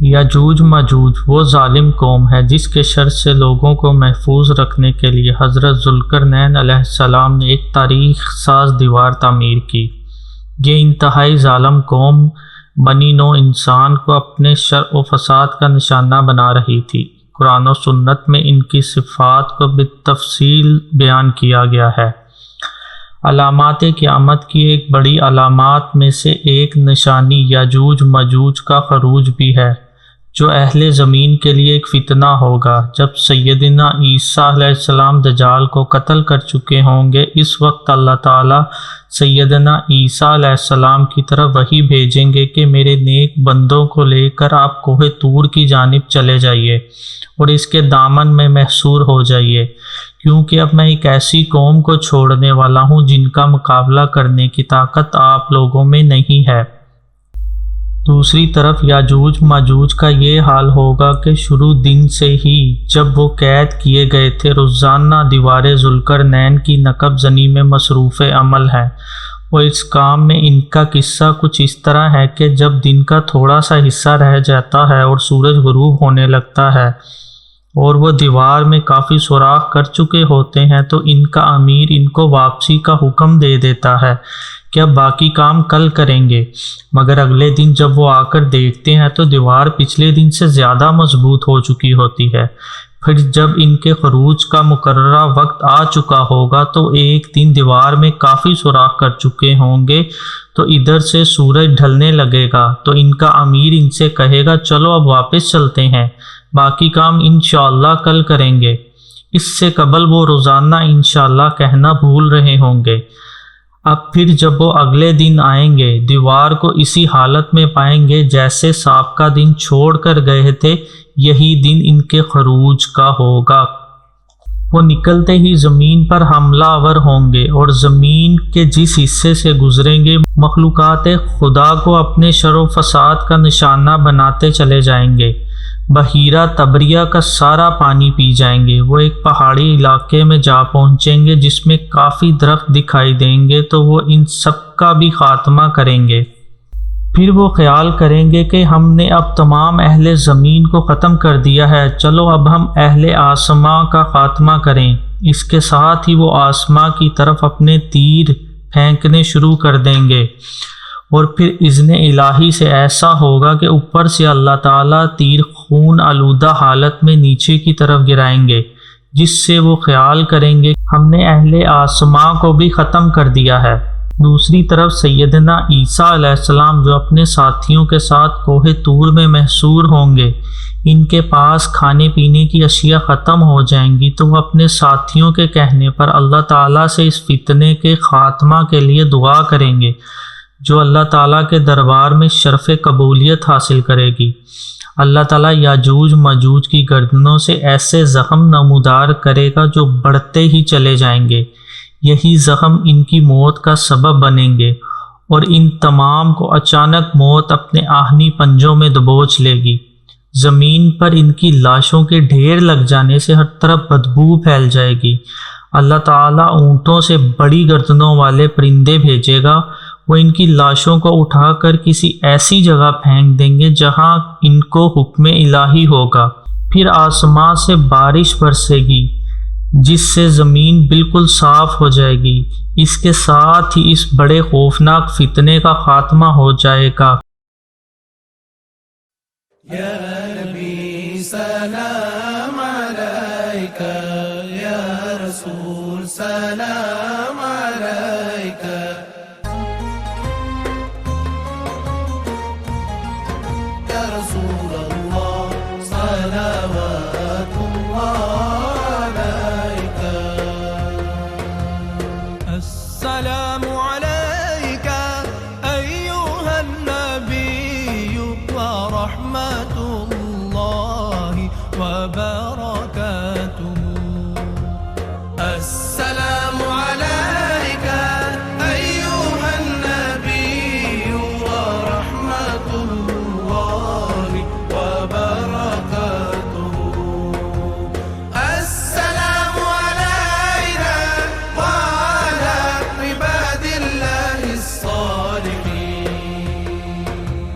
یاجوج ماجوج وہ ظالم قوم ہے جس کے شر سے لوگوں کو محفوظ رکھنے کے لیے حضرت ذوالقرنین علیہ السلام نے ایک تاریخ ساز دیوار تعمیر کی۔ یہ انتہائی ظالم قوم بنی نوع انسان کو اپنے شر و فساد کا نشانہ بنا رہی تھی۔ قرآن و سنت میں ان کی صفات کو بالتفصیل بیان کیا گیا ہے۔ علامات قیامت کی ایک بڑی علامات میں سے ایک نشانی یاجوج ماجوج کا خروج بھی ہے، جو اہل زمین کے لیے ایک فتنہ ہوگا۔ جب سیدنا عیسیٰ علیہ السلام دجال کو قتل کر چکے ہوں گے، اس وقت اللہ تعالیٰ سیدنا عیسیٰ علیہ السلام کی طرف وحی بھیجیں گے کہ میرے نیک بندوں کو لے کر آپ کوہ طور کی جانب چلے جائیے اور اس کے دامن میں محصور ہو جائیے، کیونکہ اب میں ایک ایسی قوم کو چھوڑنے والا ہوں جن کا مقابلہ کرنے کی طاقت آپ لوگوں میں نہیں ہے۔ دوسری طرف یاجوج ماجوج کا یہ حال ہوگا کہ شروع دن سے ہی جب وہ قید کیے گئے تھے روزانہ دیوار ذوالقرنین کی نقب زنی میں مصروف عمل ہیں، اور اس کام میں ان کا قصہ کچھ اس طرح ہے کہ جب دن کا تھوڑا سا حصہ رہ جاتا ہے اور سورج غروب ہونے لگتا ہے اور وہ دیوار میں کافی سوراخ کر چکے ہوتے ہیں تو ان کا امیر ان کو واپسی کا حکم دے دیتا ہے کہ اب باقی کام کل کریں گے، مگر اگلے دن جب وہ آ کر دیکھتے ہیں تو دیوار پچھلے دن سے زیادہ مضبوط ہو چکی ہوتی ہے۔ پھر جب ان کے خروج کا مقررہ وقت آ چکا ہوگا تو ایک دن دیوار میں کافی سوراخ کر چکے ہوں گے تو ادھر سے سورج ڈھلنے لگے گا تو ان کا امیر ان سے کہے گا چلو اب واپس چلتے ہیں، باقی کام انشاءاللہ کل کریں گے۔ اس سے قبل وہ روزانہ انشاءاللہ کہنا بھول رہے ہوں گے۔ اب پھر جب وہ اگلے دن آئیں گے دیوار کو اسی حالت میں پائیں گے جیسے سابقہ دن چھوڑ کر گئے تھے، یہی دن ان کے خروج کا ہوگا۔ وہ نکلتے ہی زمین پر حملہ آور ہوں گے اور زمین کے جس حصے سے گزریں گے مخلوقات خدا کو اپنے شر و فساد کا نشانہ بناتے چلے جائیں گے۔ بحیرہ تبریہ کا سارا پانی پی جائیں گے۔ وہ ایک پہاڑی علاقے میں جا پہنچیں گے جس میں کافی درخت دکھائی دیں گے تو وہ ان سب کا بھی خاتمہ کریں گے۔ پھر وہ خیال کریں گے کہ ہم نے اب تمام اہل زمین کو ختم کر دیا ہے، چلو اب ہم اہل آسماں کا خاتمہ کریں۔ اس کے ساتھ ہی وہ آسماں کی طرف اپنے تیر پھینکنے شروع کر دیں گے اور پھر اذن الہی سے ایسا ہوگا کہ اوپر سے اللہ تعالیٰ تیر خون آلودہ حالت میں نیچے کی طرف گرائیں گے، جس سے وہ خیال کریں گے ہم نے اہل آسماں کو بھی ختم کر دیا ہے۔ دوسری طرف سیدنا عیسیٰ علیہ السلام جو اپنے ساتھیوں کے ساتھ کوہ طور میں محصور ہوں گے، ان کے پاس کھانے پینے کی اشیاء ختم ہو جائیں گی تو وہ اپنے ساتھیوں کے کہنے پر اللہ تعالیٰ سے اس فتنے کے خاتمہ کے لیے دعا کریں گے، جو اللہ تعالیٰ کے دربار میں شرف قبولیت حاصل کرے گی۔ اللہ تعالیٰ یاجوج ماجوج کی گردنوں سے ایسے زخم نمودار کرے گا جو بڑھتے ہی چلے جائیں گے، یہی زخم ان کی موت کا سبب بنیں گے اور ان تمام کو اچانک موت اپنے آہنی پنجوں میں دبوچ لے گی۔ زمین پر ان کی لاشوں کے ڈھیر لگ جانے سے ہر طرف بدبو پھیل جائے گی۔ اللہ تعالیٰ اونٹوں سے بڑی گردنوں والے پرندے بھیجے گا، وہ ان کی لاشوں کو اٹھا کر کسی ایسی جگہ پھینک دیں گے جہاں ان کو حکم الہی ہوگا۔ پھر آسمان سے بارش برسے گی جس سے زمین بالکل صاف ہو جائے گی۔ اس کے ساتھ ہی اس بڑے خوفناک فتنے کا خاتمہ ہو جائے گا۔ یا نبی سلام علیکہ، یا رسول سلام علیکہ، یا رسول اللہ صلوات اللہ علیکہ۔ السلام علیکہ ایہا النبی ورحمۃ اللہ وبرکاتہ۔ السلام علیکہ ایہا النبی ورحمۃ اللہ